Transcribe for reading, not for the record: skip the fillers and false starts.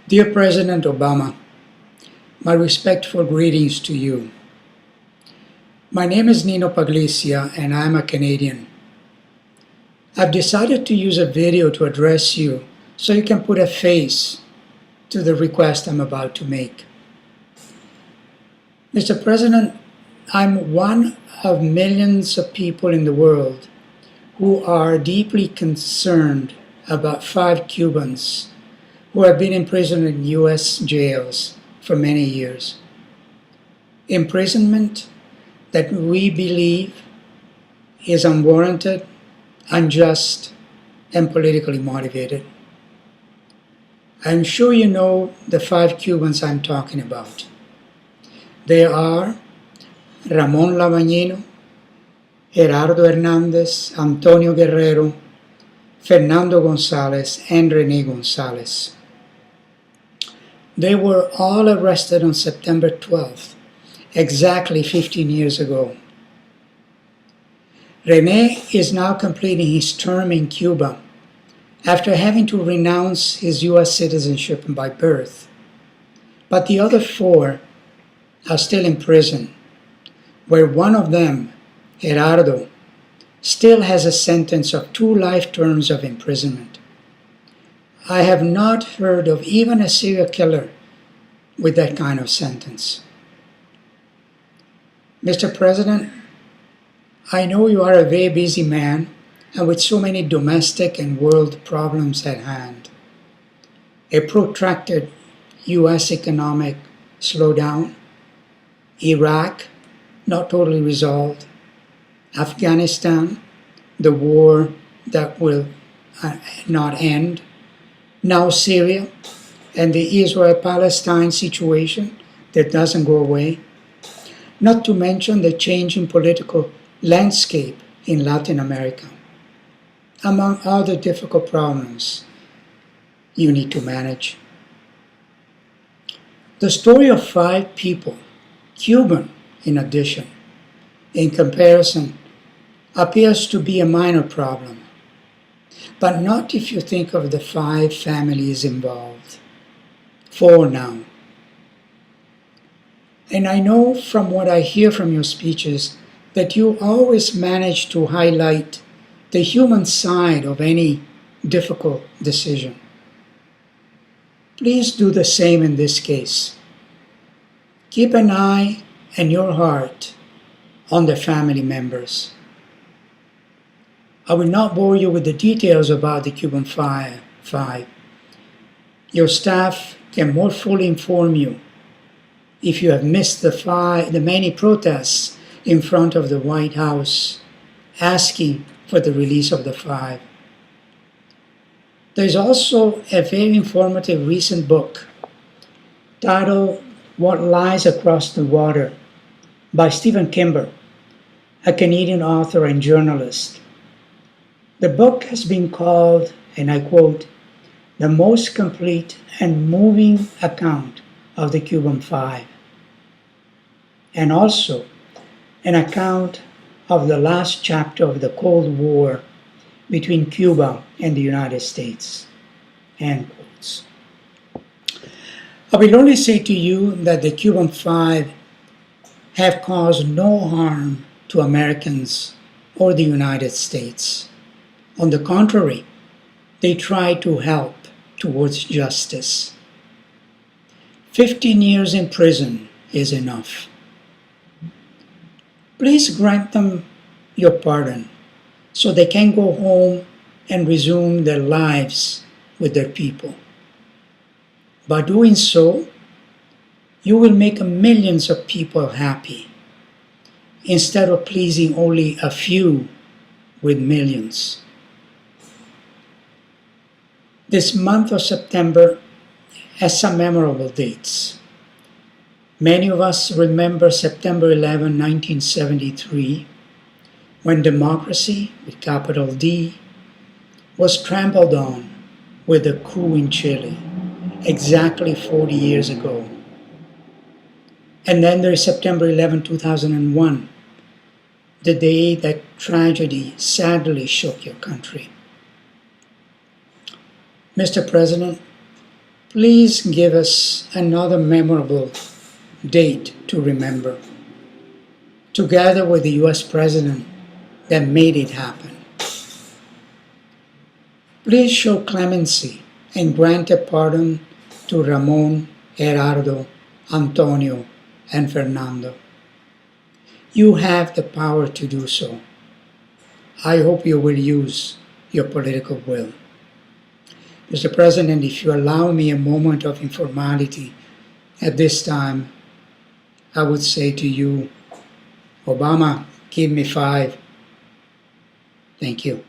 Dear President Obama, my respectful greetings to you. My name is Nino Pagliccia and I'm a Canadian. I've decided to use a video to address you so you can put a face to the request I'm about to make. Mr. President, I'm one of millions of people in the world who are deeply concerned about 5 Cubans who have been imprisoned in US jails for many years. Imprisonment that we believe is unwarranted, unjust, and politically motivated. I'm sure you know the 5 Cubans I'm talking about. They are Ramón Labañino, Gerardo Hernández, Antonio Guerrero, Fernando González, and René González. They were all arrested on September 12th, exactly 15 years ago. René is now completing his term in Cuba after having to renounce his US citizenship by birth. But the other 4 are still in prison, where one of them, Gerardo, still has a sentence of 2 life terms of imprisonment. I have not heard of even a serial killer with that kind of sentence. Mr. President, I know you are a very busy man and with so many domestic and world problems at hand. A protracted US economic slowdown, Iraq not totally resolved, Afghanistan, the war that will not end, now Syria, and the Israel-Palestine situation that doesn't go away, not to mention the changing political landscape in Latin America, among other difficult problems you need to manage. The story of 5 people, Cuban in addition, in comparison, appears to be a minor problem, but not if you think of the 5 families involved. 4 now. And I know from what I hear from your speeches that you always manage to highlight the human side of any difficult decision. Please do the same in this case. Keep an eye and your heart on the family members. I will not bore you with the details about the Cuban Five. Your staff can more fully inform you if you have missed the many protests in front of the White House asking for the release of the 5. There's also a very informative recent book titled What Lies Across the Water by Stephen Kimber, a Canadian author and journalist. The book has been called, and I quote, the most complete and moving account of the Cuban 5, and also an account of the last chapter of the Cold War between Cuba and the United States. End quotes. I will only say to you that the Cuban 5 have caused no harm to Americans or the United States. On the contrary, they try to help towards justice. 15 years in prison is enough. Please grant them your pardon so they can go home and resume their lives with their people. By doing so, you will make millions of people happy instead of pleasing only a few with millions. This month of September has some memorable dates. Many of us remember September 11, 1973, when democracy, with capital D, was trampled on with a coup in Chile, exactly 40 years ago. And then there is September 11, 2001, the day that tragedy sadly shook your country. Mr. President, please give us another memorable date to remember, together with the US President that made it happen. Please show clemency and grant a pardon to Ramón, Gerardo, Antonio, and Fernando. You have the power to do so. I hope you will use your political will. Mr. President, if you allow me a moment of informality at this time, I would say to you, Obama, give me 5. Thank you.